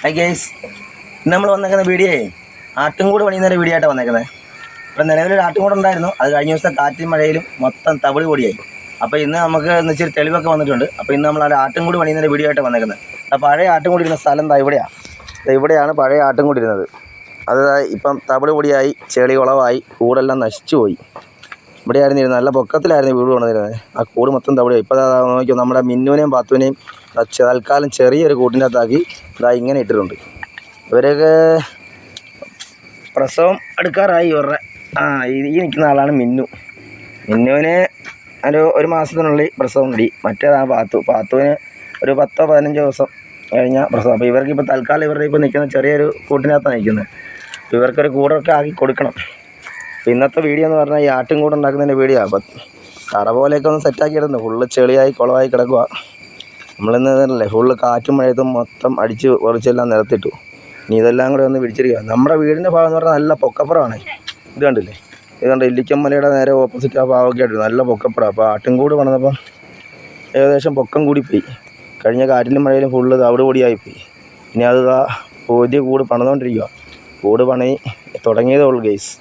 Hi guys, ഇന്ന് നമ്മൾ വന്നേക്കുന്ന വീഡിയോയെ ആട്ടുംകൂട് പണിയുന്നൊരു വീഡിയോ ആയിട്ട് വന്നേക്കുന്നത്. ഇപ്പം നിലവിലൊരു ആട്ടുംകൂട് ഉണ്ടായിരുന്നു. അത് കഴിഞ്ഞ ദിവസത്തെ കാറ്റും മഴയിലും മൊത്തം തവിട് പൊടിയായി. അപ്പോൾ ഇന്ന് നമുക്ക് ഇച്ചിരി തെളിവൊക്കെ വന്നിട്ടുണ്ട്. അപ്പോൾ ഇന്ന് നമ്മൾ ആ ആട്ടുംകൂട് പണിയുന്നൊരു വീഡിയോ ആയിട്ട് വന്നേക്കുന്നത്. ആ പഴയ ആട്ടുംകൂട് ഇരുന്ന സ്ഥലം ഇവിടെയാണ് പഴയ ആട്ടുംകൂട് ഇരുന്നത്. അത് ഇപ്പം തവിട് പൊടിയായി, ചെളി കുളവായി, കൂടെല്ലാം നശിച്ചു പോയി. ഇവിടെയായിരുന്നു ഇരുന്നത്. നല്ല പൊക്കത്തിലായിരുന്നു വീട് കൊണ്ടുവന്നിരുന്നത്. ആ കൂട് മൊത്തം തവിടായി. ഇപ്പോൾ നോക്കിയോ, നമ്മുടെ മിന്നുവിനെയും പാത്തുവിനെയും തൽക്കാലം ചെറിയൊരു കൂട്ടിൻ്റെ അകത്താക്കി ഇങ്ങനെ ഇട്ടിട്ടുണ്ട്. ഇവരൊക്കെ പ്രസവം എടുക്കാറായി. ഇവരുടെ ഈ നിൽക്കുന്ന ആളാണ് മിന്നുവിന് ഒരു മാസത്തിനുള്ളിൽ പ്രസവം കിട്ടി. മറ്റേതാ പാത്തുവിന് ഒരു 10-15 ദിവസം കഴിഞ്ഞ പ്രസവം. അപ്പോൾ ഇവർക്കിപ്പോൾ തൽക്കാലം ഇവരുടെ ഇപ്പോൾ നിൽക്കുന്ന ചെറിയൊരു കൂട്ടിനകത്താണ് നിൽക്കുന്നത്. ഇവർക്കൊരു കൂടൊക്കെ ആക്കി കൊടുക്കണം. അപ്പോൾ ഇന്നത്തെ വീഡിയോ എന്ന് പറഞ്ഞാൽ ഈ ആട്ടും കൂട് ഉണ്ടാക്കുന്നതിൻ്റെ വീഡിയോ. അപ്പം തറ പോലെയൊക്കെ ഒന്ന് സെറ്റാക്കി ഇടുന്നു. ഫുള്ള് ചെളിയായി കുളമായി കിടക്കുക. നമ്മളിന്ന് ഇതല്ലേ, ഫുള്ള് കാറ്റും മഴയത്തും മൊത്തം അടിച്ച് കുറച്ചെല്ലാം നിലത്തിട്ടു. ഇനി ഇതെല്ലാം കൂടെ ഒന്ന് പിടിച്ചിരിക്കുക. നമ്മുടെ വീടിൻ്റെ ഭാഗം എന്ന് പറഞ്ഞാൽ നല്ല പൊക്കപ്പുറമാണ്. ഇത് കണ്ടില്ലേ, ഇത് കണ്ട് ഇല്ലിക്കമ്മലയുടെ നേരെ ഓപ്പോസിറ്റ് ആ ഭാഗമൊക്കെ ആയിട്ട് നല്ല പൊക്കപ്പുറം. അപ്പോൾ ആട്ടുംകൂട് പണിതപ്പം ഏകദേശം പൊക്കം കൂടിപ്പോയി. കഴിഞ്ഞ കാറ്റിലും മഴയിലും ഫുള്ള് തവിട് പൊടിയായിപ്പോയി. ഇനി അത് പുതിയ കൂട് പണിതുകൊണ്ടിരിക്കുക. കൂട് പണി തുടങ്ങിയതേ ഉള്ളൂ ഗൈസ്.